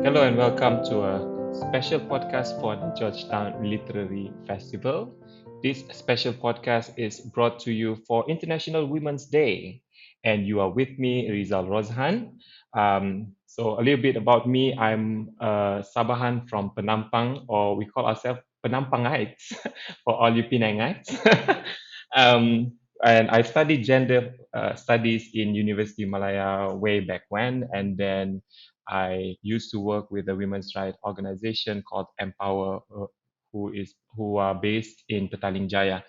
Hello and welcome to a special podcast for the Georgetown Literary Festival. This special podcast is brought to you for International Women's Day, and you are with me, Rizal Rozhan. So a little bit about me, I'm a Sabahan from Penampang, or we call ourselves Penampangites for all you Penangites. um, and I studied gender studies in Universiti Malaya way back when, and then I used to work with a women's rights organization called Empower, who are based in Petaling Jaya.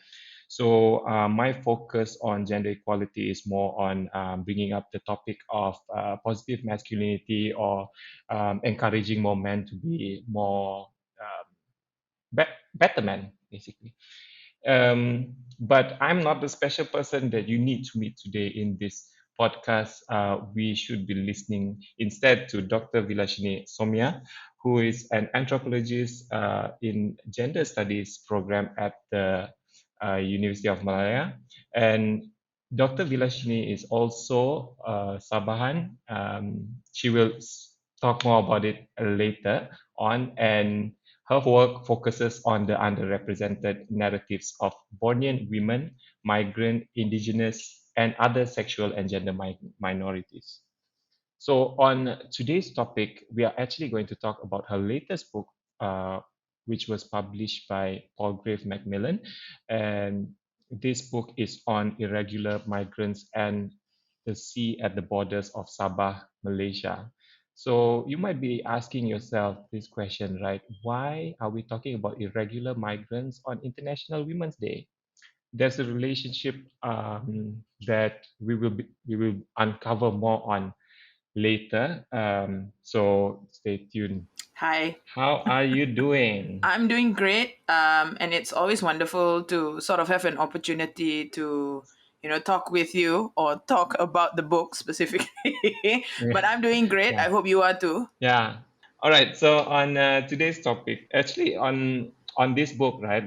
So my focus on gender equality is more on bringing up the topic of positive masculinity or encouraging more men to be more um, better men, basically. But I'm not the special person that you need to meet today in this podcast. We should be listening instead to Dr. Vilashini Somiah, who is an anthropologist in gender studies program at the University of Malaya. And Dr. Vilashini is also Sabahan. She will talk more about it later on. And her work focuses on the underrepresented narratives of Bornean women, migrant, indigenous, and other sexual and gender minorities. So, on today's topic, we are actually going to talk about her latest book, which was published by Palgrave Macmillan. And this book is on irregular migrants and the sea at the borders of Sabah, Malaysia. So, you might be asking yourself this question, right? Why are we talking about irregular migrants on International Women's Day? There's a relationship that we will uncover more on later. So stay tuned. Hi, How are you doing? I'm doing great. And it's always wonderful to sort of have an opportunity to, talk with you or talk about the book specifically. But I'm doing great. Yeah, I hope you are too. yeah. All right. So on today's topic, actually on this book, right?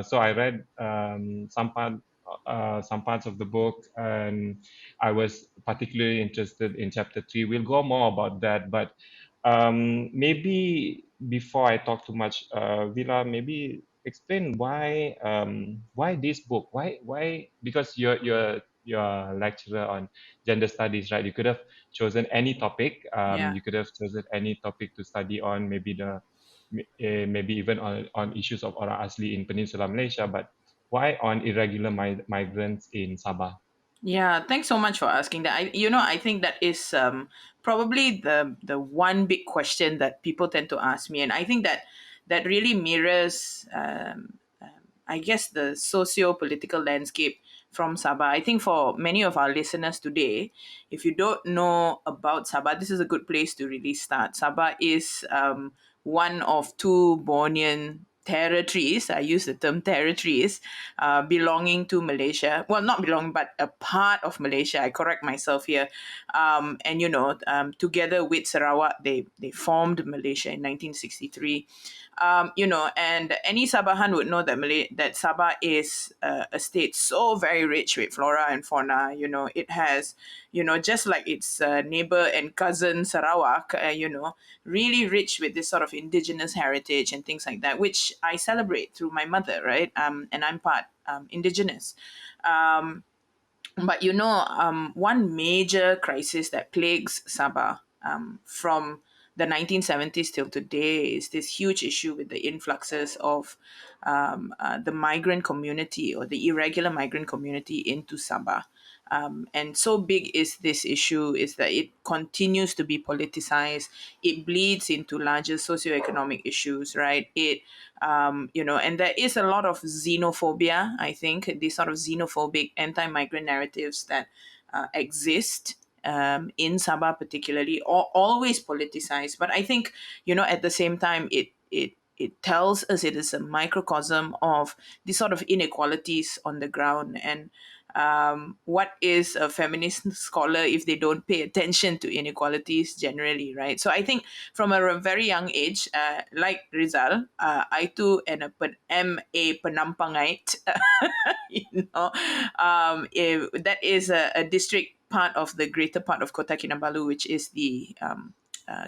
So I read some parts of the book, and I was particularly interested in chapter three. We'll go more about that, but maybe before I talk too much, Vila, maybe explain why this book? Why? Because you're a lecturer on gender studies, right? You could have chosen any topic. Yeah. You could have chosen any topic to study on, maybe even on issues of orang asli in Peninsula Malaysia. But why on irregular migrants in Sabah? Yeah, thanks so much for asking that. I think that is probably the one big question that people tend to ask me, and I think that really mirrors, I guess, the socio-political landscape from Sabah. I think for many of our listeners today, if you don't know about Sabah, this is a good place to really start. Sabah is one of two Bornean territories. I use the term territories belonging to Malaysia. Well, not belonging, but a part of Malaysia. I correct myself here. And together with Sarawak, they formed Malaysia in 1963. And any Sabahan would know that that Sabah is a state so very rich with flora and fauna. It has, just like its neighbor and cousin Sarawak, really rich with this sort of indigenous heritage and things like that, which I celebrate through my mother, right? And I'm part indigenous. Um, but one major crisis that plagues Sabah from the 1970s till today is this huge issue with the influxes of the migrant community or the irregular migrant community into Sabah. And so big is this issue is that it continues to be politicized. It bleeds into larger socioeconomic issues, right? And there is a lot of xenophobia, I think, these sort of xenophobic anti-migrant narratives that exist in Sabah particularly, or always politicized. But I think, at the same time, it tells us it is a microcosm of these sort of inequalities on the ground. And what is a feminist scholar if they don't pay attention to inequalities generally, right? So I think from a very young age, like Rizal, I too am a penampangite. That is a district part of the greater part of Kota Kinabalu, which is the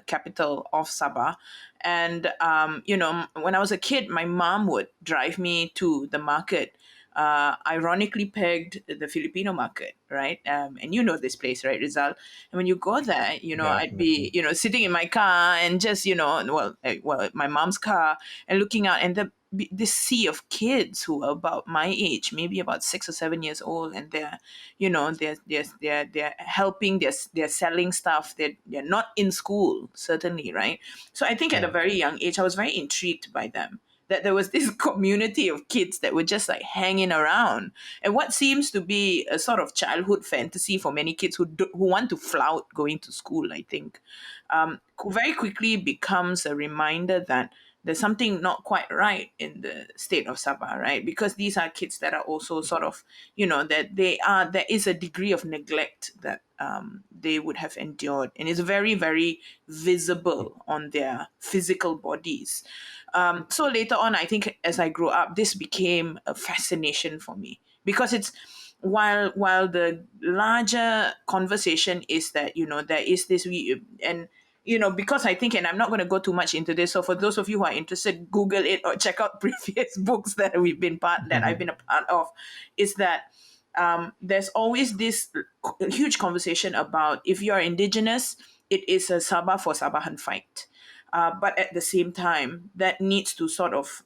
capital of Sabah. And, when I was a kid, my mom would drive me to the market, ironically pegged the Filipino market, right? And you know this place, right, Rizal? And when you go there, I'd be, Definitely. sitting in my car and just, my mom's car, and looking out, and this sea of kids who are about my age, maybe about 6 or 7 years old, and they're helping, they're selling stuff. They're not in school, certainly, right? So I think at a Yeah. very young age, I was very intrigued by them. That there was this community of kids that were just like hanging around, and what seems to be a sort of childhood fantasy for many kids who want to flout going to school, I think, very quickly becomes a reminder that there's something not quite right in the state of Sabah, right? Because these are kids that are also sort of, that there is a degree of neglect that they would have endured, and it's very, very visible on their physical bodies. So later on, I think as I grew up, this became a fascination for me, because it's while the larger conversation is that, there is this and because I think, and I'm not going to go too much into this, so for those of you who are interested, Google it or check out previous books that I've been a part of, is that there's always this huge conversation about, if you are indigenous, it is a Sabah for Sabahan fight. But at the same time, that needs to sort of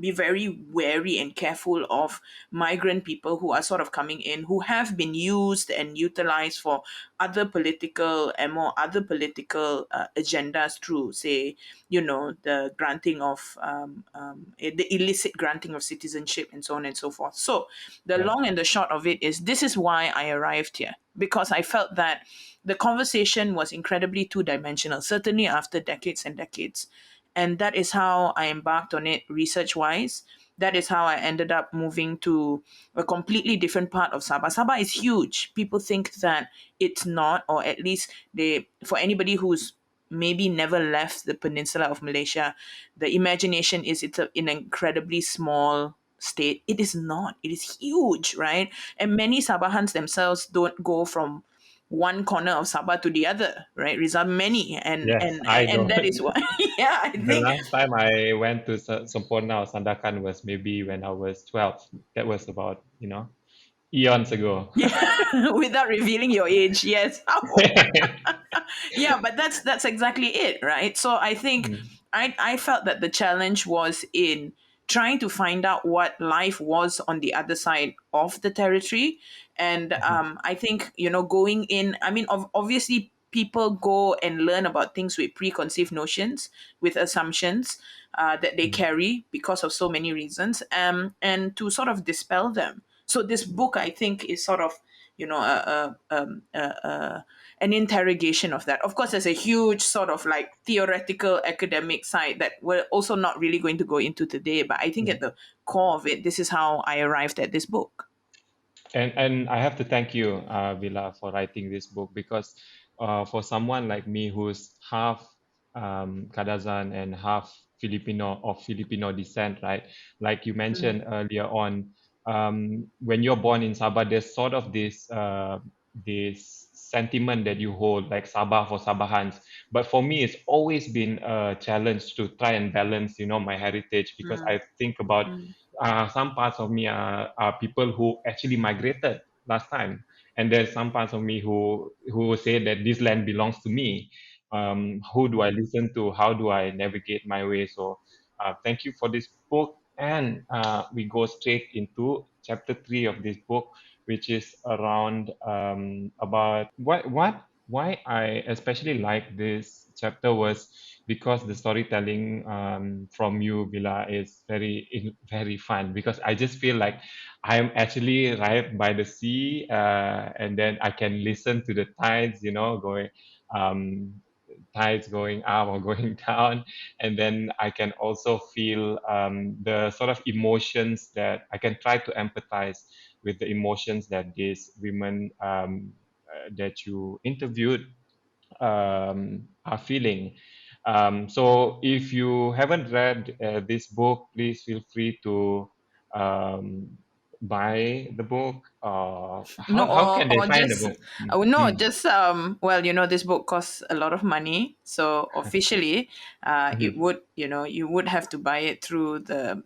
be very wary and careful of migrant people who are sort of coming in, who have been used and utilized for other political agendas through, say, the granting of the illicit granting of citizenship and so on and so forth. So the Yeah. long and the short of it is, this is why I arrived here, because I felt that the conversation was incredibly two dimensional, certainly after decades and decades. And that is how I embarked on it research wise. That is how I ended up moving to a completely different part of Sabah. Sabah is huge. People think that it's not, or at least for anybody who's maybe never left the peninsula of Malaysia, the imagination is it's an incredibly small state. It is not. It is huge, right? And many Sabahans themselves don't go from one corner of Sabah to the other, right? Rizal, many, and Yes, and I know. and that is why, yeah, I The think, last time I went to Sempurna or Sandakan was maybe when I was 12. That was about, eons ago. yeah, without revealing your age, yes. Yeah, but that's exactly it, right? So I think Mm, I felt that the challenge was in trying to find out what life was on the other side of the territory. And mhm, I think, going in, I mean, obviously people go and learn about things with preconceived notions, with assumptions that they mm, carry because of so many reasons, and to sort of dispel them. So this book, I think, is sort of, an interrogation of that. Of course, there's a huge sort of like theoretical academic side that we're also not really going to go into today. But I think at mm. the core of it, this is how I arrived at this book. And I have to thank you, Vila, for writing this book because for someone like me who's half Kadazan and half Filipino of Filipino descent, right? Like you Mm, mentioned earlier on, when you're born in Sabah, there's sort of this sentiment that you hold, like Sabah for Sabahans. But for me, it's always been a challenge to try and balance, my heritage because mm, I think about mm, some parts of me are people who actually migrated last time, and there's some parts of me who say that this land belongs to me. Who do I listen to? How do I navigate my way? So, thank you for this book, and we go straight into chapter 3 of this book, which is around about why I especially like this chapter was because the storytelling from you, Villa, is very fun because I just feel like I'm actually right by the sea, and then I can listen to the tides, um, tides going up or going down, and then I can also feel the sort of emotions that I can try to empathize with the emotions that these women that you interviewed are feeling. So if you haven't read this book, please feel free to um, buy the book, or No, how can they or find the just book? no, Mm. just well, this book costs a lot of money, so officially, it Mhm. would, you would have to buy it through the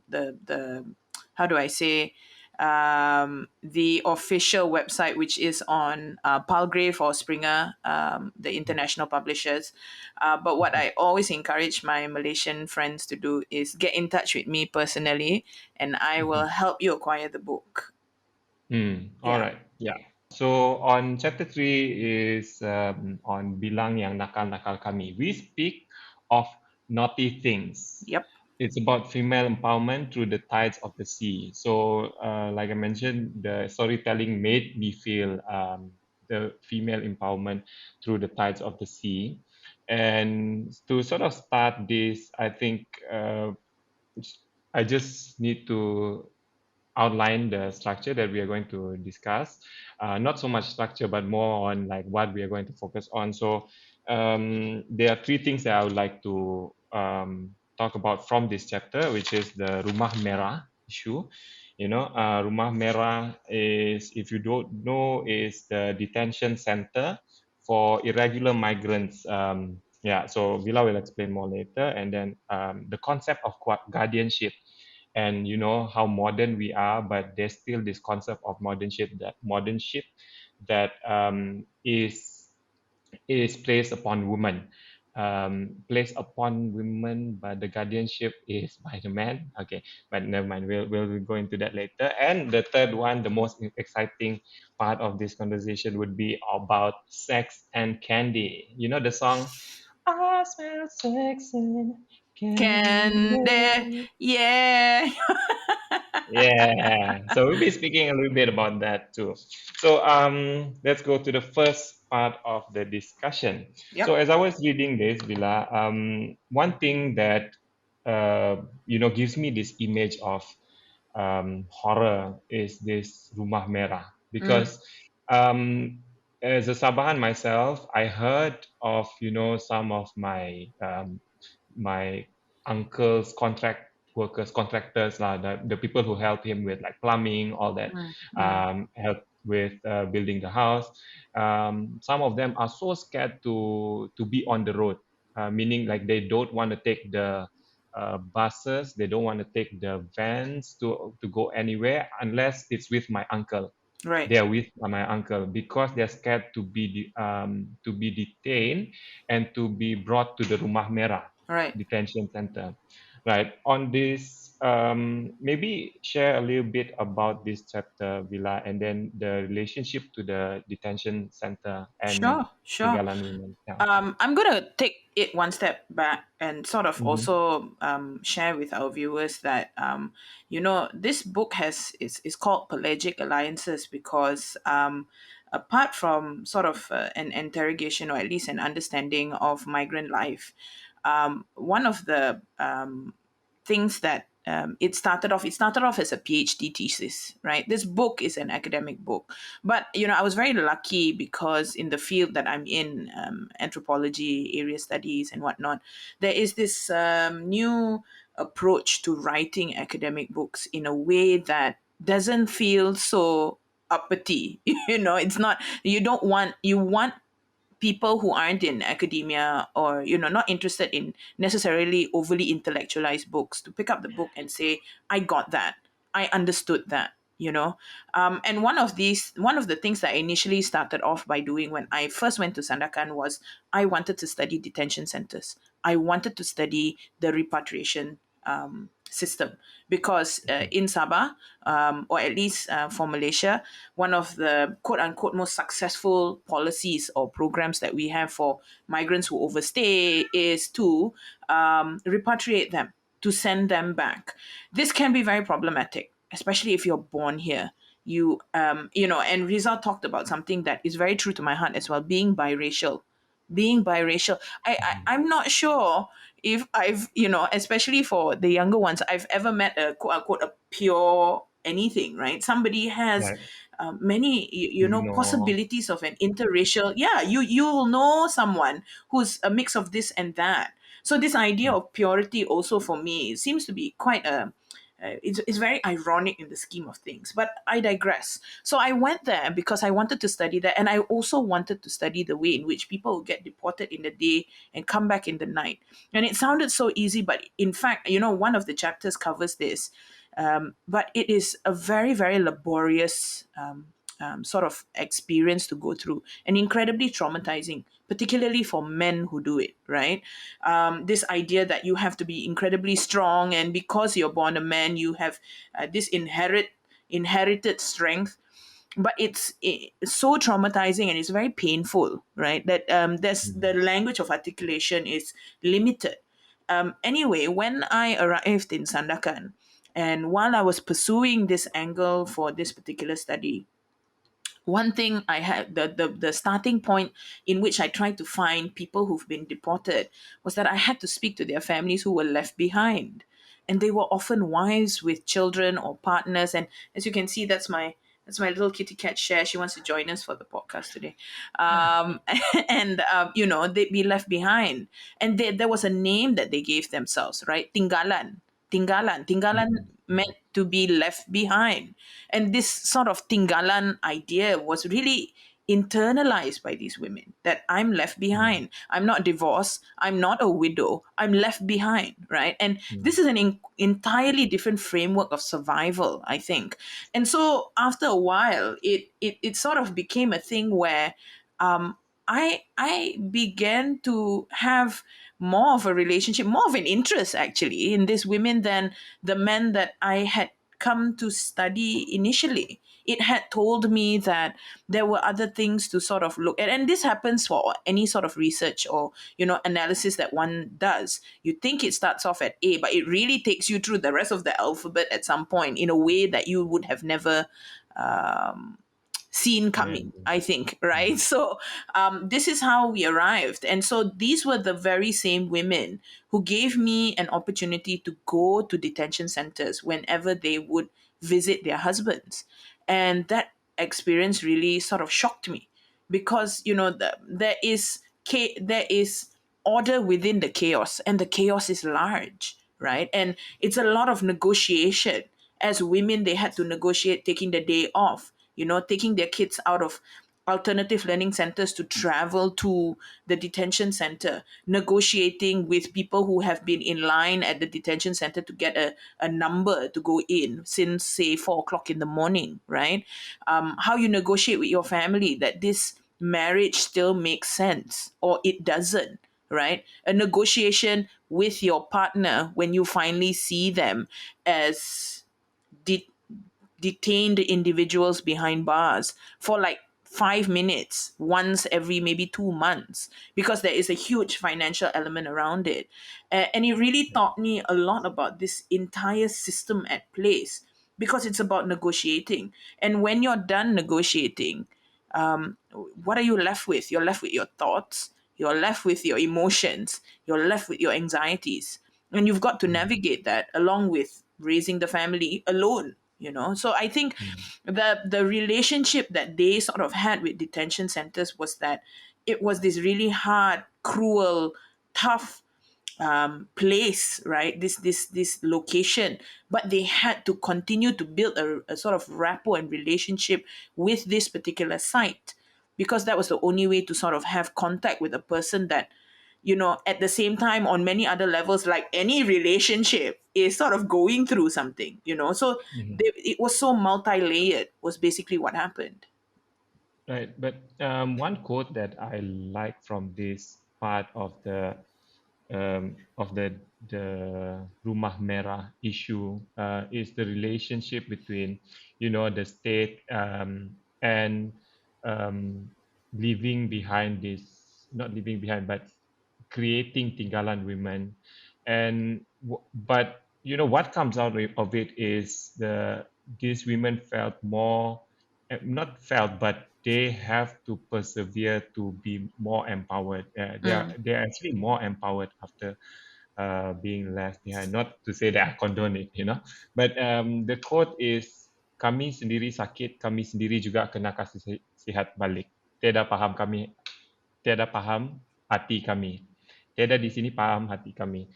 how do I say, the official website, which is on Palgrave or Springer, the international publishers. But what I always encourage my Malaysian friends to do is get in touch with me personally, and I will Mhm. help you acquire the book. All Yeah. right. Yeah. So on chapter 3 is on bilang yang nakal-nakal kami. We speak of naughty things. Yep. It's about female empowerment through the tides of the sea. So, like I mentioned, the storytelling made me feel the female empowerment through the tides of the sea. And to sort of start this, I think I just need to outline the structure that we are going to discuss. Not so much structure, but more on like what we are going to focus on. So there are three things that I would like to talk about from this chapter, which is the Rumah Merah issue. Rumah Merah is, if you don't know, is the detention center for irregular migrants. Yeah, so Vila will explain more later. And then the concept of guardianship, and how modern we are, but there's still this concept of modern ship that is placed upon women, but the guardianship is by the man. Okay, but never mind, we'll go into that later. And the third one, the most exciting part of this conversation, would be about sex and candy. You know the song, I smell sex and Can there? candy. Yeah. Yeah, so we'll be speaking a little bit about that too. So let's go to the first part of the discussion. So Yep. as I was reading this, Villa, one thing that gives me this image of horror is this Rumah Merah, Mm, because um, as a Sabahan myself, I heard of some of my uncle's contractors, the people who help him with like plumbing, all that, mm, mm. help with building the house. Some of them are so scared to be on the road, meaning like they don't want to take the buses, they don't want to take the vans to go anywhere unless it's with my uncle. Right. They are with my uncle because they're scared to be detained and to be brought to the Rumah Merah Right. detention center. Right. On this, maybe share a little bit about this chapter, Villa, and then the relationship to the detention center and Sure. Sure. tinggalan women. Yeah. I'm gonna take it one step back and sort of Mm-hmm. also share with our viewers that this book is called Pelagic Alliances because apart from sort of an interrogation or at least an understanding of migrant life, one of the things that it started off as a PhD thesis, right? This book is an academic book, but I was very lucky because in the field that I'm in, anthropology, area studies, and whatnot, there is this new approach to writing academic books in a way that doesn't feel so uppity. It's not. You want people who aren't in academia or not interested in necessarily overly intellectualized books to pick up the book and say, I got that, I understood that. And one of the things that I initially started off by doing when I first went to Sandakan was I wanted to study detention centers. I wanted to study the repatriation system because in Sabah, or at least for Malaysia, one of the quote unquote most successful policies or programs that we have for migrants who overstay is to repatriate them, to send them back. This can be very problematic, especially if you're born here. And Rizal talked about something that is very true to my heart as well, being biracial. I'm not sure if I've, especially for the younger ones, I've ever met a quote unquote a pure anything, right? Somebody has Right. many, No. possibilities of an interracial. Yeah, you'll know someone who's a mix of this and that. So this idea of purity also for me seems to be quite it's very ironic in the scheme of things. But I digress. So I went there because I wanted to study that, and I also wanted to study the way in which people get deported in the day and come back in the night. And it sounded so easy, but in fact, one of the chapters covers this. But it is a very, very laborious sort of experience to go through, and incredibly traumatizing, particularly for men who do it, right? This idea that you have to be incredibly strong, and because you're born a man, you have this inherited strength. But it's so traumatizing, and it's very painful, right? That there's the mm, language of articulation is limited. Anyway, when I arrived in Sandakan, and while I was pursuing this angle for this particular study, one thing I had, the starting point in which I tried to find people who've been deported, was that I had to speak to their families who were left behind. And they were often wives with children or partners. And as you can see, that's my little kitty cat Share. She wants to join us for the podcast today. Um, and they'd be left behind. And there was a name that they gave themselves, right? Tinggalan. Tinggalan mm, meant to be left behind. And this sort of Tinggalan idea was really internalized by these women, that I'm left mm, behind. I'm not divorced. I'm not a widow. I'm left behind, right? And mm, this is an entirely different framework of survival, I think. And so after a while, it sort of became a thing where um, I began to have more of a relationship, more of an interest actually in these women than the men that I had come to study initially. It had told me that there were other things to sort of look at. And this happens for any sort of research or, analysis that one does. You think it starts off at A, but it really takes you through the rest of the alphabet at some point in a way that you would have never um, seen coming, imagine. I think, right? Mm, So this is how we arrived. And so these were the very same women who gave me an opportunity to go to detention centers whenever they would visit their husbands. And that experience really sort of shocked me, because there is order within the chaos, and the chaos is large, right? And it's a lot of negotiation. As women, they had to negotiate taking the day off, taking their kids out of alternative learning centers to travel to the detention center, negotiating with people who have been in line at the detention center to get a number to go in since, say, 4 o'clock in the morning, right? How you negotiate with your family that this marriage still makes sense or it doesn't, right? A negotiation with your partner when you finally see them as de- detained individuals behind bars for like 5 minutes once every maybe 2 months, because there is a huge financial element around it. And it really taught me a lot about this entire system at place, because it's about negotiating. And when you're done negotiating, what are you left with? You're left with your thoughts, you're left with your emotions, you're left with your anxieties. And you've got to mm, navigate that along with raising the family alone. So I think mm, the relationship that they sort of had with detention centers was that it was this really hard, cruel, tough place, right? This location, but they had to continue to build a sort of rapport and relationship with this particular site, because that was the only way to sort of have contact with a person that, at the same time, on many other levels, like any relationship, is sort of going through something. So mm. it was so multi-layered, was basically what happened. Right, but one quote that I like from this part of the Rumah Merah issue is the relationship between, the state and um, leaving behind this, not leaving behind, but creating Tinggalan women, and but what comes out of it is these women felt more, not felt, but they have to persevere to be more empowered. Mm, They are actually more empowered after being left behind. Not to say that I condone it, but the quote is, kami sendiri sakit, kami sendiri juga kena kasih sihat balik. Tiada paham hati kami. Tiada di sini paham hati kami.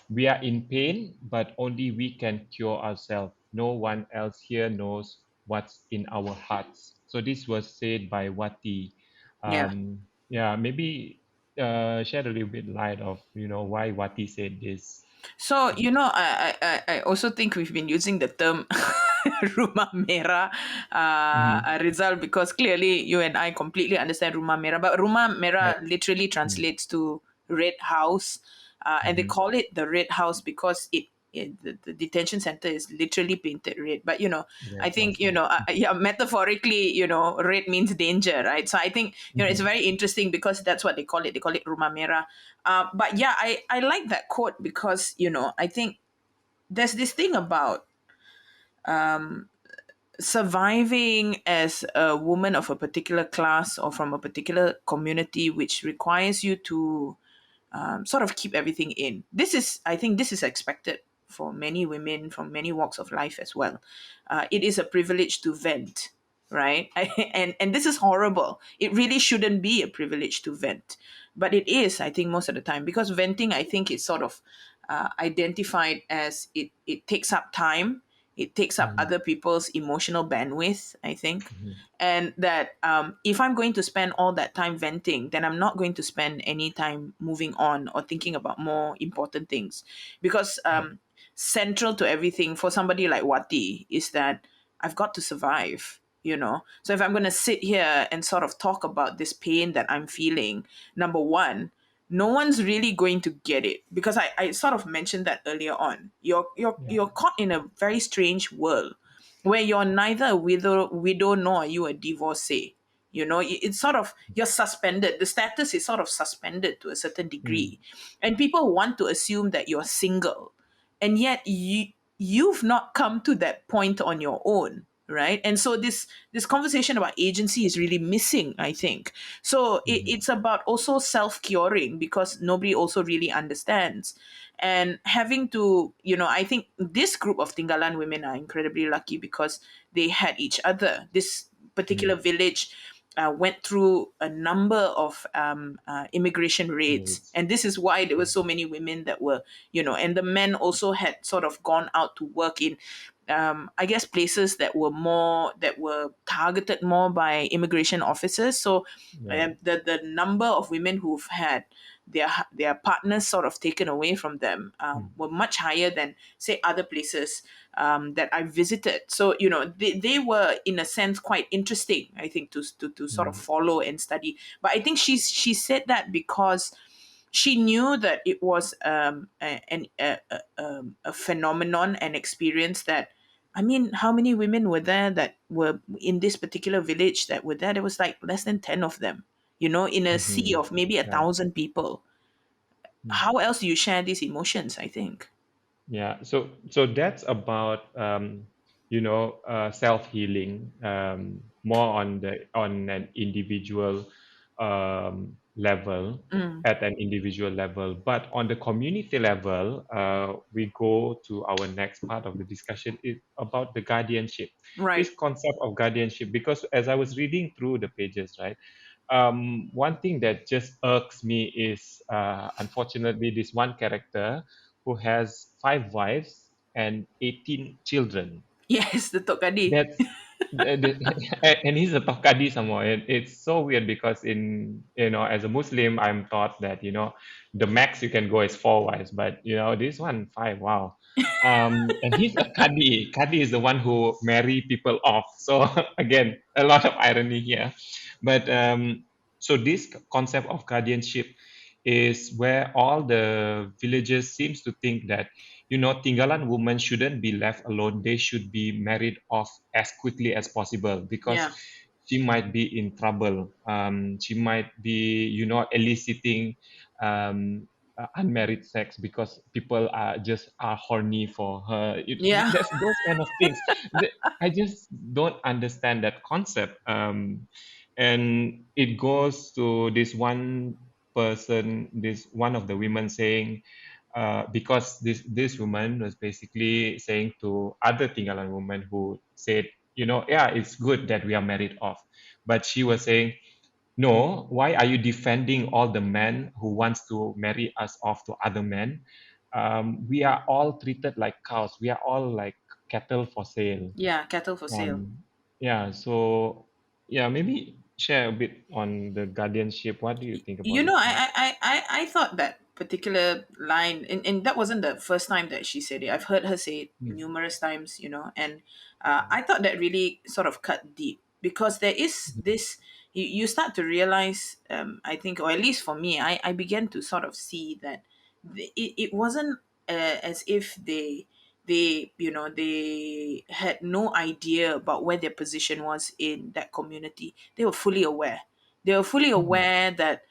We are in pain, but only we can cure ourselves. No one else here knows what's in our hearts. So this was said by Wati. Yeah. Yeah, maybe shed a little bit light of why Wati said this. So, I also think we've been using the term rumah merah, Mm-hmm. Rizal, because clearly you and I completely understand rumah merah. But rumah merah Right. literally translates to red house. And they Mm-hmm. call it the red house because the detention center is literally painted red. But, I Red think, house. Yeah. yeah, metaphorically, red means danger, right? So I think, it's Mm-hmm. very interesting because that's what they call it. They call it rumah merah. But yeah, I like that quote because, I think there's this thing about surviving as a woman of a particular class or from a particular community, which requires you to sort of keep everything in. I think, this is expected for many women from many walks of life as well. It is a privilege to vent, right? And this is horrible. It really shouldn't be a privilege to vent, but it is, I think, most of the time, because venting, I think, is sort of identified as it takes up time, it takes up Mm-hmm. other people's emotional bandwidth, I think. Mm-hmm. And that if I'm going to spend all that time venting, then I'm not going to spend any time moving on or thinking about more important things. Because Right. central to everything for somebody like Wati is that I've got to survive. So if I'm going to sit here and sort of talk about this pain that I'm feeling, number one, no one's really going to get it, because I sort of mentioned that earlier on. Yeah. You're caught in a very strange world where you're neither a widow nor are you a divorcee. It's sort of, you're suspended. The status is sort of suspended to a certain Mm. degree, and people want to assume that you're single, and yet you've not come to that point on your own, right? And so this conversation about agency is really missing, I think. So Mm-hmm. it's about also self-curing, because nobody also really understands, and having to, I think this group of Tinggalan women are incredibly lucky because they had each other. This particular Mm. village went through a number of immigration raids, Needs. and this is why there were Mm. so many women that were, and the men also had sort of gone out to work in, I guess, places that were targeted more by immigration officers. So Right. the number of women who've had their partners sort of taken away from them Mm. were much higher than, say, other places that I visited. So they were, in a sense, quite interesting, I think, to sort of Mm. follow and study. But I think she said that because she knew that it was a phenomenon, an experience that, I mean, how many women were there that were in this particular village that were there? There was like less than 10 of them, in a sea Mm-hmm. of maybe a Right. thousand people. Mm. How else do you share these emotions, I think? Yeah, so that's about self healing, more on an individual level, Mm, at an individual level. But on the community level, we go to our next part of the discussion is about the guardianship. right. This concept of guardianship, because as I was reading through the pages, right, one thing that just irks me is, unfortunately, this one character who has five wives and 18 children. Yes, the Tokadi. That's and he's a Tokadi somewhere. It's so weird because as a Muslim, I'm taught that the max you can go is four wives, but this one five. Wow. And he's a Kadi. Kadi is the one who marry people off. So again, a lot of irony here. But so this concept of guardianship is where all the villagers seems to think that Tinggalan women shouldn't be left alone. They should be married off as quickly as possible because Yeah. she might be in trouble. She might be, eliciting unmarried sex because people are horny for her. Yeah. That's those kind of things. I just don't understand that concept. And it goes to this one person, this one of the women saying, because this woman was basically saying to other Tinggalan women who said, yeah, it's good that we are married off, but she was saying, no, why are you defending all the men who wants to marry us off to other men? we are all treated like cows. We are all like cattle for sale. Yeah, cattle for sale. Um, yeah. So yeah, maybe share a bit on the guardianship. What do you think You about know, it? Yeah. I thought that particular line, and that wasn't the first time that she said it. I've heard her say it Mm, numerous times, and I thought that really sort of cut deep because there is mm, this. You start to realize, I think, or at least for me, I began to sort of see that it wasn't as if they had no idea about where their position was in that community. They were fully aware. They were fully mm, aware that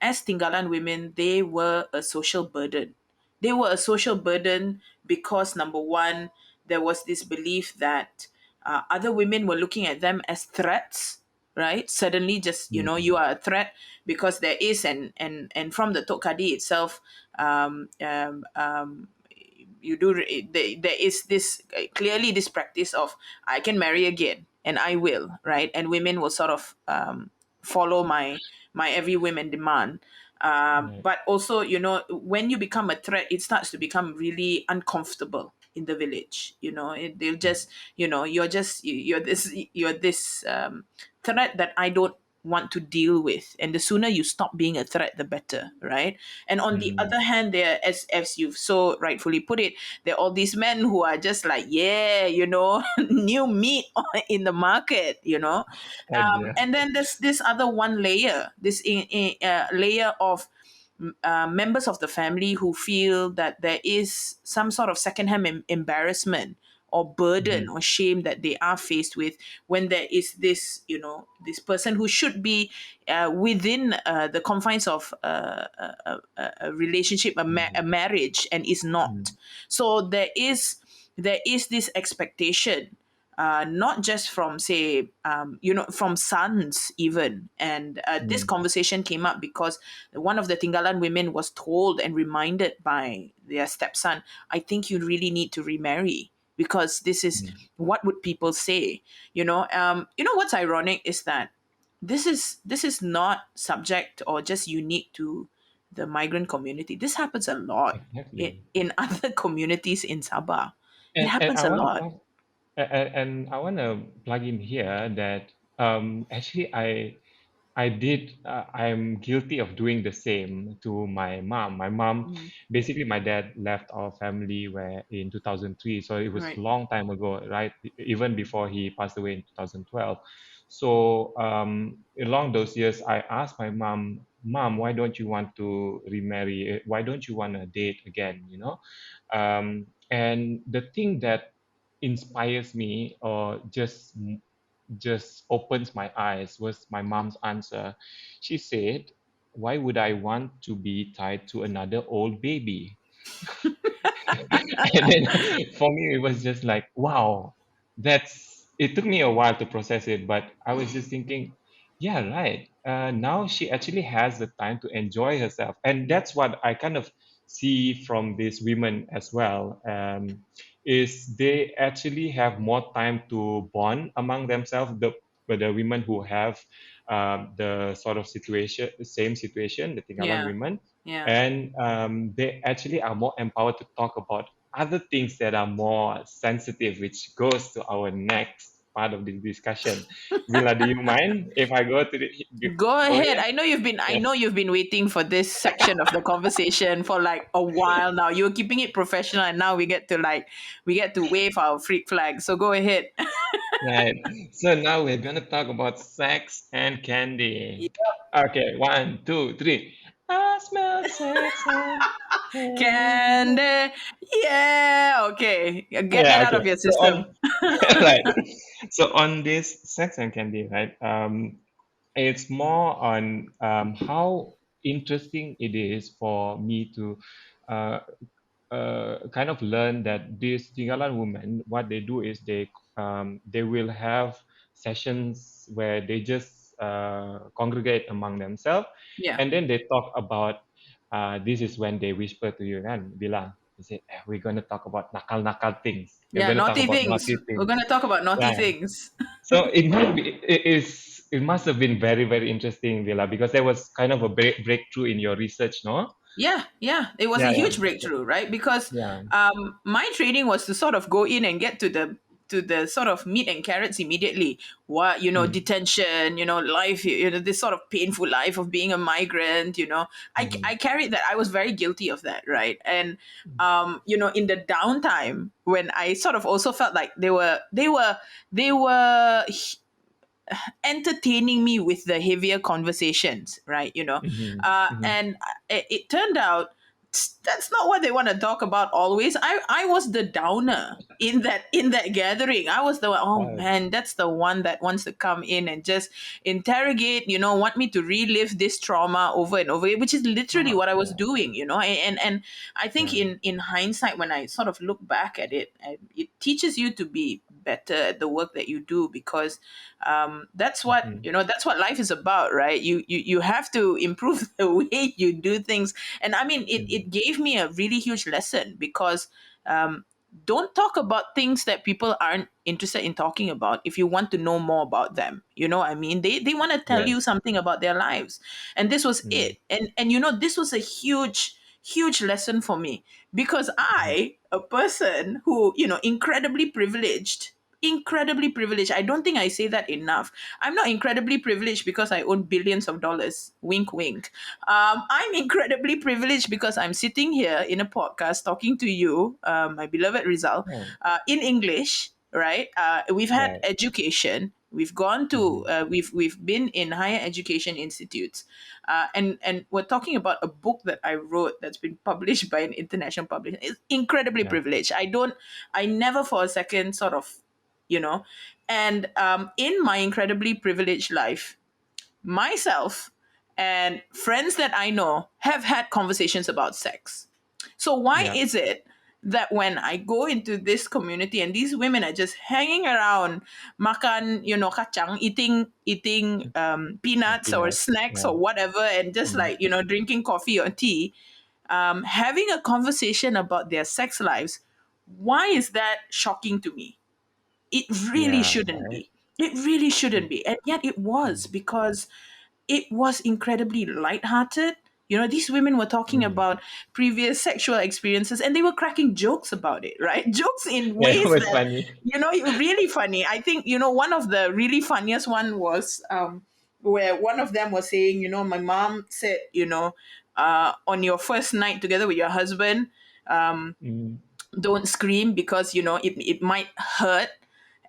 as Tinggalan women, they were a social burden. They were a social burden because, number one, there was this belief that other women were looking at them as threats, right? Suddenly, just mm, you are a threat because there is, and from the Tokadi itself, um, um, um, there is this clearly this practice of I can marry again and I will, right? And women will sort of follow my every women demand. right. But also, when you become a threat, it starts to become really uncomfortable in the village. They'll Mm, just, you're this threat that I don't want to deal with. And the sooner you stop being a threat, the better, right? And on the mm, other hand, there, as you've so rightfully put it, there are all these men who are just like, yeah, new meat in the market, idea. and then there's this other one layer, this layer of members of the family who feel that there is some sort of secondhand embarrassment or burden Mm, or shame that they are faced with when there is this, this person who should be within the confines of a relationship, a mm, marriage, and is not. mm, So there is this expectation, not just from, say, from sons even. And this mm, conversation came up because one of the Tinggalan women was told and reminded by their stepson, I think you really need to remarry because this is mm. what would people say. What's ironic is that this is not subject or just unique to the migrant community. This happens a lot Exactly. in other communities in Sabah. It And happens I a want to lot. ask, and I want to plug in here that actually I'm guilty of doing the same to my mom. My mom, Mm, basically, my dad left our family where in 2003, so it was a right. long time ago, right? Even before he passed away in 2012. So along those years, I asked my mom, Mom, why don't you want to remarry? Why don't you want to date again? And the thing that inspires me or just opens my eyes was my mom's answer. She said, "Why would I want to be tied to another old baby?" And then for me, it was just like, wow, it took me a while to process it, but I was just thinking, yeah, right. Now she actually has the time to enjoy herself. And that's what I kind of see from these women as well, is they actually have more time to bond among themselves, the women who have the sort of same situation, the Tinggalan Yeah. women, Yeah. and they actually are more empowered to talk about other things that are more sensitive, which goes to our next part of the discussion. Vila, do you mind if I go to Go go ahead. here? I Yes, know you've been waiting for this section of the conversation for like a while now. You're keeping it professional and now we get to wave our freak flag. So go ahead. right. So now we're gonna talk about sex and candy. Okay, one, two, three. I smell sex and candy. Candy. Yeah. Okay. Get that Yeah, out okay. of your So system. on right. So on this sex and candy, right? It's more on how interesting it is for me to uh, kind of learn that these Tinggalan women, what they do is they will have sessions where they just congregate among themselves, Yeah. and then they talk about this is when they whisper to you, kan, bilang, they say, we're gonna talk about nakal-nakal things. We're Yeah. gonna talk Naughty about things. naughty We're things. gonna talk about naughty Yeah. things. So it must have been very, very interesting, Vila, because there was kind of a breakthrough in your research, no? Yeah, yeah, it was a Yeah, yeah, huge breakthrough, right? Because yeah. my training was to sort of go in and get to the sort of meat and carrots immediately. What, Mm, detention, life, this sort of painful life of being a migrant. I mhm, carried that. I was very guilty of that, right? And in the downtime when I sort of also felt like they were entertaining me with the heavier conversations, right? mhm, mhm. And it turned out that's not what they want to talk about always. I was the downer in that gathering. I was the one, oh Right. man, that's the one that wants to come in and just interrogate, want me to relive this trauma over and over again, which is literally Oh, what I was yeah, doing, and I think yeah. in hindsight, when I sort of look back at it, it teaches you to be better at the work that you do, because that's what Mhm, that's what life is about, right? You have to improve the way you do things. And I mean, it mhm. gave me a really huge lesson, because um, don't talk about things that people aren't interested in talking about if you want to know more about them. You know what I mean? They want to tell you Yes. something about their lives, and this was Mm, it. And this was a huge lesson for me, because mhm. a person who, incredibly privileged. I don't think I say that enough. I'm not incredibly privileged because I own billions of dollars. Wink, wink. I'm incredibly privileged because I'm sitting here in a podcast talking to you, my beloved Rizal, Right, in English. Right? We've had right. education. We've gone to. Mhm. We've been in higher education institutes, and we're talking about a book that I wrote that's been published by an international publisher. It's incredibly Yeah, privileged. I never for a second sort of you know and in my incredibly privileged life, myself and friends that I know have had conversations about sex. So why yeah. is it that when I go into this community and these women are just hanging around, makan, kacang, eating peanuts or Peanuts. snacks Yeah. or whatever, and just Mm. like, drinking coffee or tea, having a conversation about their sex lives, why is that shocking to me? It really Yeah, shouldn't right. be. It really shouldn't Mm, be. And yet it was, mm, because it was incredibly lighthearted. These women were talking mm. about previous sexual experiences, and they were cracking jokes about it, right? Jokes in Yeah, it ways was that, funny. really funny. I think, one of the really funniest one was where one of them was saying, my mom said, on your first night together with your husband, um, Mm, don't scream because it might hurt.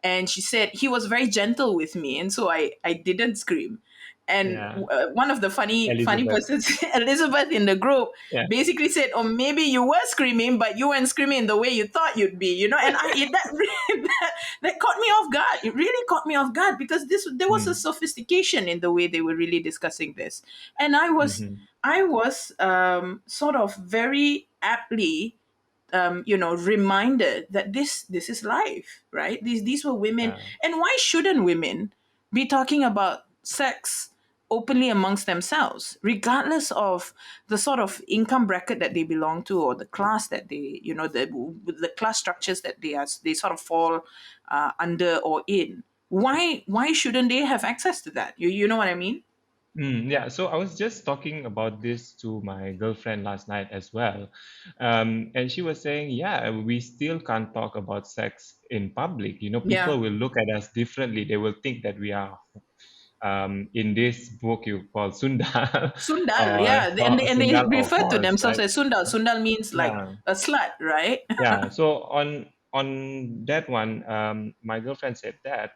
And she said he was very gentle with me, and so I didn't scream. And yeah. one of the funny Elizabeth. persons, Elizabeth, in the group, Yeah. basically said, oh, maybe you were screaming, but you weren't screaming the way you thought you'd be. And that caught me off guard. It really caught me off guard, because there was a Mm, sophistication in the way they were really discussing this. And mhm. I was sort of very aptly reminded that this is life, right? These were women, Yeah. and why shouldn't women be talking about sex openly amongst themselves, regardless of the sort of income bracket that they belong to, or the class that they, the class structures that they sort of fall under or in? Why shouldn't they have access to that? You know what I mean? Yeah, so I was just talking about this to my girlfriend last night as well. And she was saying, yeah, we still can't talk about sex in public. Yeah. People will look at us differently. They will think that we are, in this book you call Sundal Sundal, or yeah, and they Sundal or refer to horse, themselves right? as Sundal. Sundal means like Yeah. a slut, right? Yeah, so on that one, my girlfriend said that,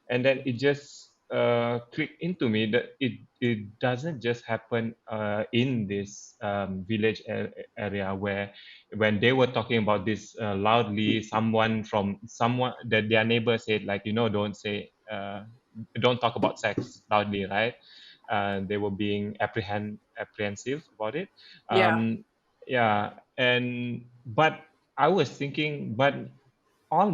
and then it just clicked into me that it doesn't just happen in this village area where when they were talking about this loudly, someone that their neighbor said, like, don't say, don't talk about sex loudly, right? They were being apprehensive about it. Yeah. Yeah, and but I was thinking, but not all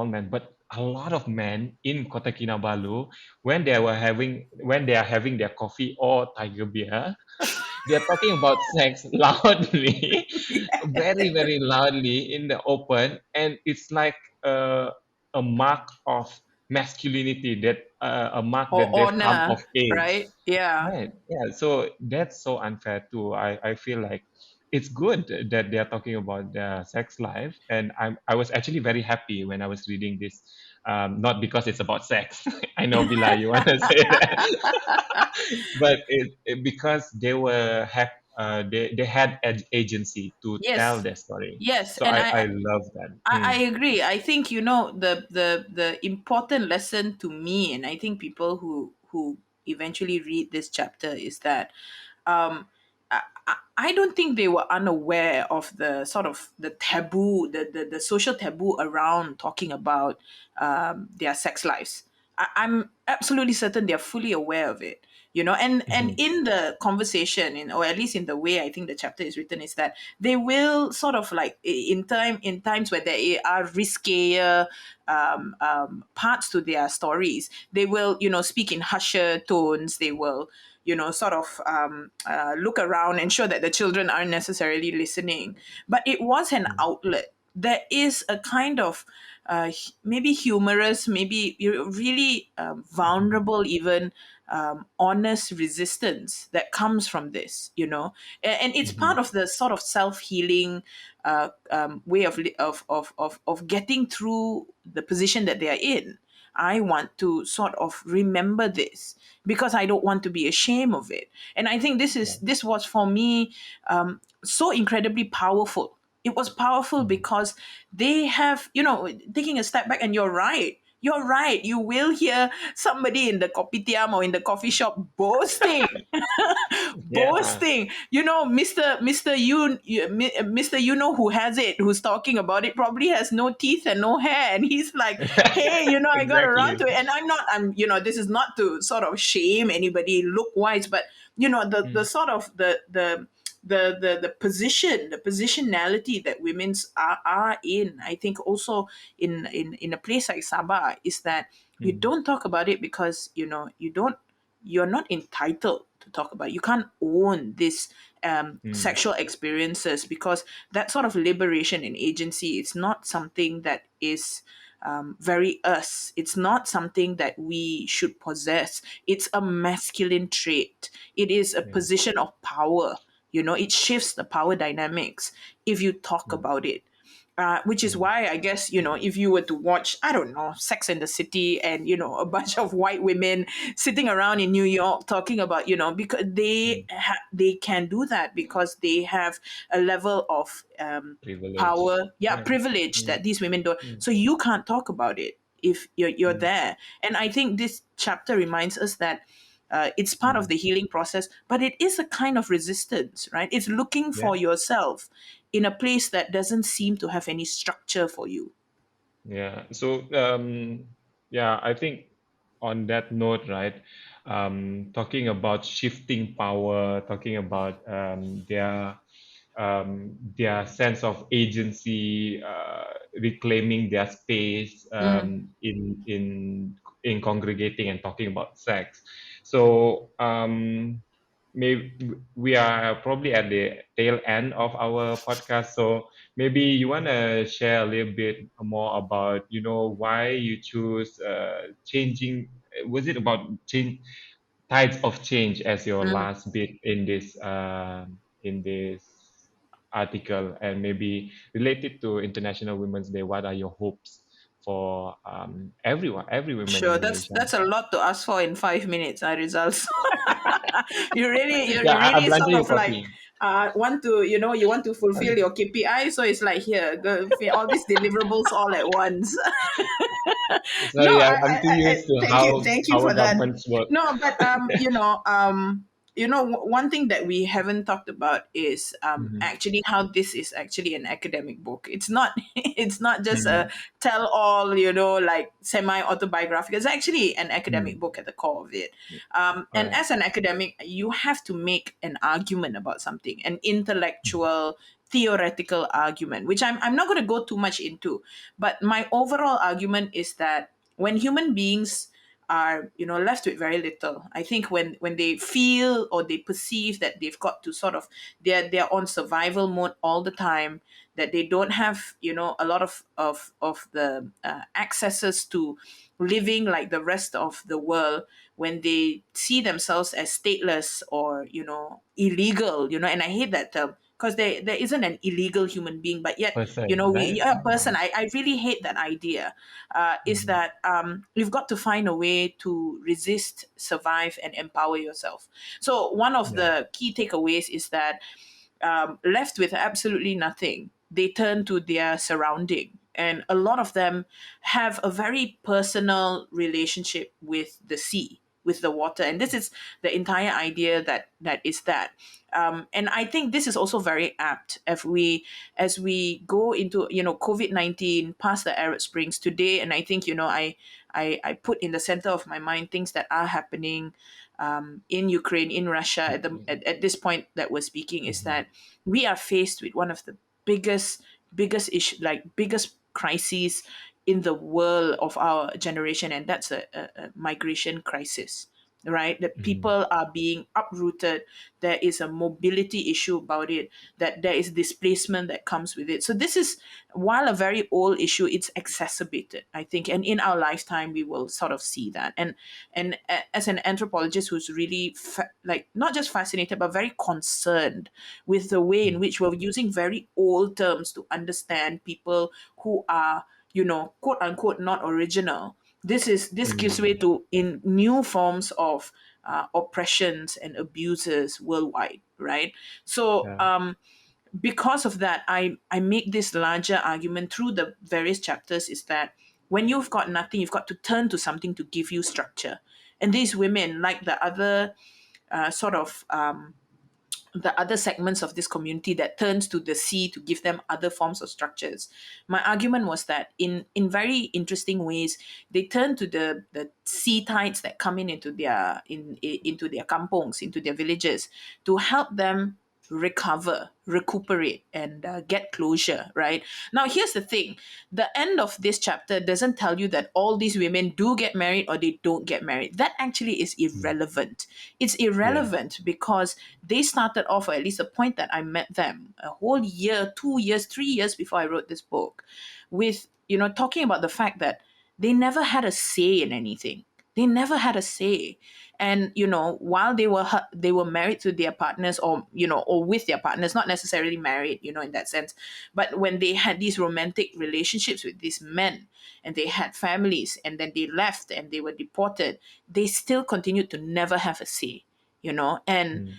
men, but a lot of men in Kota Kinabalu, when they are having their coffee or tiger beer, they are talking about sex loudly, very, very loudly in the open, and it's like a mark of masculinity that a mark or that they've come of honor, age. right? Yeah. Right. Yeah. So that's so unfair too. I feel like it's good that they are talking about their sex life, and I was actually very happy when I was reading this. Not because it's about sex. I know, Vila, you want to say that, but because they had agency to tell Yes. their story. Yes, So and I I love that. I agree. I think, the important lesson to me, and I think people who eventually read this chapter, is that um, I don't think they were unaware of the sort of the taboo, the social taboo around talking about their sex lives. I'm absolutely certain they're fully aware of it. And Mhm. in the conversation, or at least in the way I think the chapter is written, is that they will sort of like in times where there are riskier parts to their stories, they will speak in husher tones. They will sort of look around, ensure that the children aren't necessarily listening. But it was an Mm. outlet. There is a kind of maybe humorous, maybe really Mhm. vulnerable, even honest resistance that comes from this, and it's part Mhm. of the sort of self-healing way of getting through the position that they are in. I want to sort of remember this because I don't want to be ashamed of it. And I think Yeah. this was for me so incredibly powerful. It was powerful Mm. because they have, taking a step back, and you're right. You're right. You will hear somebody in the kopitiam or in the coffee shop boasting, Yeah. boasting. Mister, who has it, who's talking about it, probably has no teeth and no hair, and he's like, "Hey, I got to run Exactly. to it." And this is not to sort of shame anybody look wise, but the Mm. sort of the position, the positionality that women's are in, I think also in a place like Sabah, is that you Mm. don't talk about it because you're not entitled to talk about it. You can't own this Mm. sexual experiences, because that sort of liberation and agency, it's not something that is very us. It's not something that we should possess. It's a masculine trait. It is a Yeah. position of power. It shifts the power dynamics if you talk Mm. about it. Which is Mm. why I guess, if you were to watch, I don't know, Sex and the City, and a bunch of white women sitting around in New York talking about, because Mm. they can do that because they have a level of Privilege. power, yeah, Yeah. privilege, Mm. that these women don't. Mm. So you can't talk about it if you're Mm. there. And I think this chapter reminds us that it's part of Mm. the healing process, but it is a kind of resistance, right? It's looking Yeah. for yourself in a place that doesn't seem to have any structure for you. Yeah. So, yeah, I think on that note, right, talking about shifting power, talking about their sense of agency, reclaiming their space Mm, in congregating and talking about sex. So, maybe we are probably at the tail end of our podcast. So maybe you want to share a little bit more about, why you choose changing. Was it about change, tides of change as your mm. last bit in this article, and maybe related to International Women's Day? What are your hopes for everyone, every woman in Sure, that's Malaysia? that's a lot to ask for in 5 minutes, results. You Yeah, I really belanja sort you of like coffee. want to you want to fulfill your KPI, so it's like, here, go, all these deliverables all at once. No, Sorry, I'm too used to thank you how for that. governments work. No, but one thing that we haven't talked about is Mhm. actually how this is actually an academic book. It's not it's not just a Mm, tell all, like semi autobiographical. It's actually an academic mm. book at the core of it. All And right. as an academic, you have to make an argument about something, an intellectual, theoretical argument, which I'm not going to go too much into. But my overall argument is that when human beings are left with very little, I think when they feel or they perceive that they've got to sort of, they're on survival mode all the time, that they don't have a lot of the accesses to living like the rest of the world, when they see themselves as stateless or, illegal, and I hate that term because there isn't an illegal human being, but yet, Person, we right? a person. I really hate that idea. Is Mm. that you've got to find a way to resist, survive, and empower yourself. So one of Yeah. the key takeaways is that, left with absolutely nothing, they turn to their surrounding. And a lot of them have a very personal relationship with the sea, with the water. And this is the entire idea that is that. And I think this is also very apt as we go into, COVID-19, past the Arab Springs today. And I think, I put in the center of my mind things that are happening in Ukraine, in Russia at this point that we're speaking, is Mm-hmm. that we are faced with one of the biggest issue, like biggest crises in the world of our generation, and that's a migration crisis. Right, that Mm-hmm. people are being uprooted. There is a mobility issue about it, that there is displacement that comes with it. So this is, while a very old issue, it's exacerbated, I think, and in our lifetime we will sort of see that. And as an anthropologist who's really like not just fascinated but very concerned with the way in which we're using very old terms to understand people who are, quote unquote, not original. This gives way Mm. to in new forms of oppressions and abuses worldwide, right? So Yeah. because of that, I make this larger argument through the various chapters, is that when you've got nothing, you've got to turn to something to give you structure. And these women, like the other sort of the other segments of this community that turns to the sea to give them other forms of structures. My argument was that in very interesting ways, they turn to the sea tides that come into their kampongs, into their villages, to help them recuperate, and get closure. Right now, here's the thing: the end of this chapter doesn't tell you that all these women do get married or they don't get married. That actually is Mm. irrelevant. It's Yeah. irrelevant because they started off, or at least the point that I met them, a whole year, 2 years, 3 years before I wrote this book, with, talking about the fact that they never had a say in anything. They never had a say. And, while they were married to their partners, or, or with their partners, not necessarily married, in that sense, but when they had these romantic relationships with these men, and they had families, and then they left and they were deported, they still continued to never have a say, and Mm.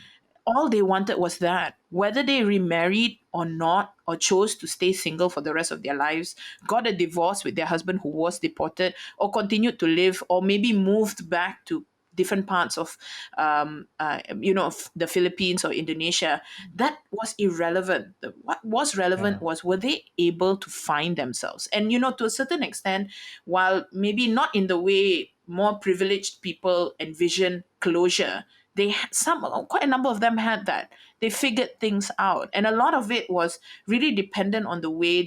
all they wanted was that, whether they remarried or not, or chose to stay single for the rest of their lives, got a divorce with their husband who was deported, or continued to live, or maybe moved back to different parts of the Philippines or Indonesia. That was irrelevant. What was relevant Yeah. was, were they able to find themselves? And, to a certain extent, while maybe not in the way more privileged people envision closure, quite a number of them had that. They figured things out, and a lot of it was really dependent on the way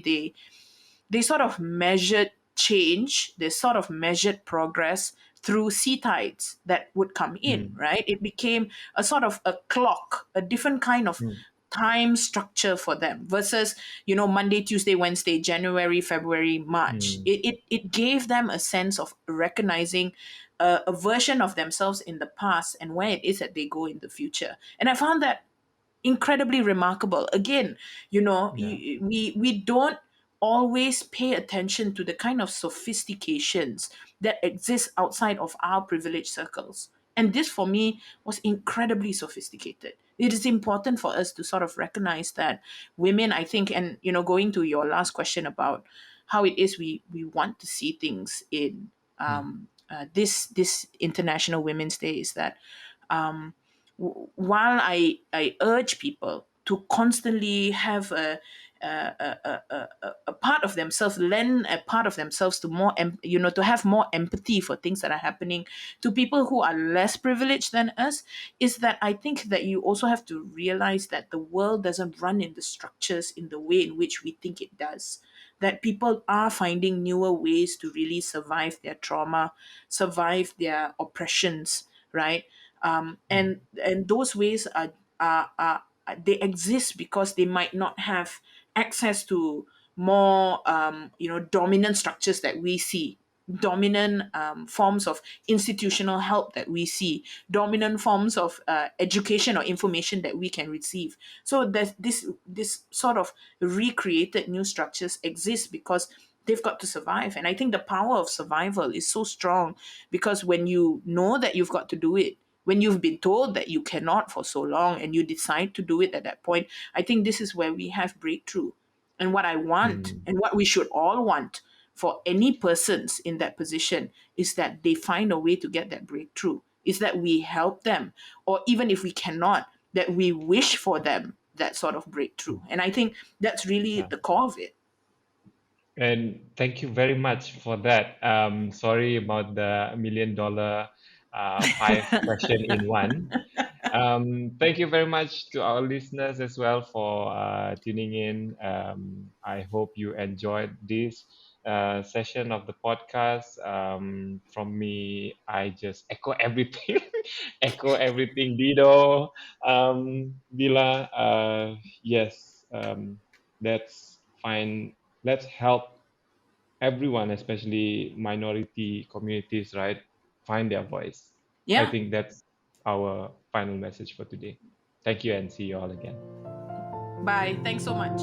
they sort of measured change, they sort of measured progress through sea tides that would come in, Mm. right? It became a sort of a clock, a different kind of Mm. time structure for them versus, Monday, Tuesday, Wednesday, January, February, March. Mm. It gave them a sense of recognizing a version of themselves in the past and where it is that they go in the future. And I found that incredibly remarkable. Again, Yeah. we don't always pay attention to the kind of sophistications that exist outside of our privileged circles. And this, for me, was incredibly sophisticated. It is important for us to sort of recognize that women, I think, and, going to your last question about how it is we want to see things in Mm. this International Women's Day, is that while I urge people to constantly have a part of themselves, lend a part of themselves to more, to have more empathy for things that are happening to people who are less privileged than us, is that I think that you also have to realize that the world doesn't run in the structures in the way in which we think it does. That people are finding newer ways to really survive their trauma, survive their oppressions, right? Mm. And those ways are they exist because they might not have access to more dominant structures that we see. dominant forms of institutional help that we see, dominant forms of education or information that we can receive. So there's this sort of recreated new structures exist because they've got to survive. And I think the power of survival is so strong, because when you know that you've got to do it, when you've been told that you cannot for so long and you decide to do it at that point, I think this is where we have breakthrough. And what I want, Mm, and what we should all want for any persons in that position, is that they find a way to get that breakthrough, is that we help them, or even if we cannot, that we wish for them that sort of breakthrough. And I think that's really yeah. the core of it. And thank you very much for that. Sorry about the $1 million five question in one. Thank you very much to our listeners as well for tuning in. I hope you enjoyed this session of the podcast. From me, I just echo everything, echo everything, Dido, Vila. Yes, let's find, let's help everyone, especially minority communities, right, find their voice. I Yeah. think that's our final message for today. Thank you and see you all again. Bye. Thanks so much.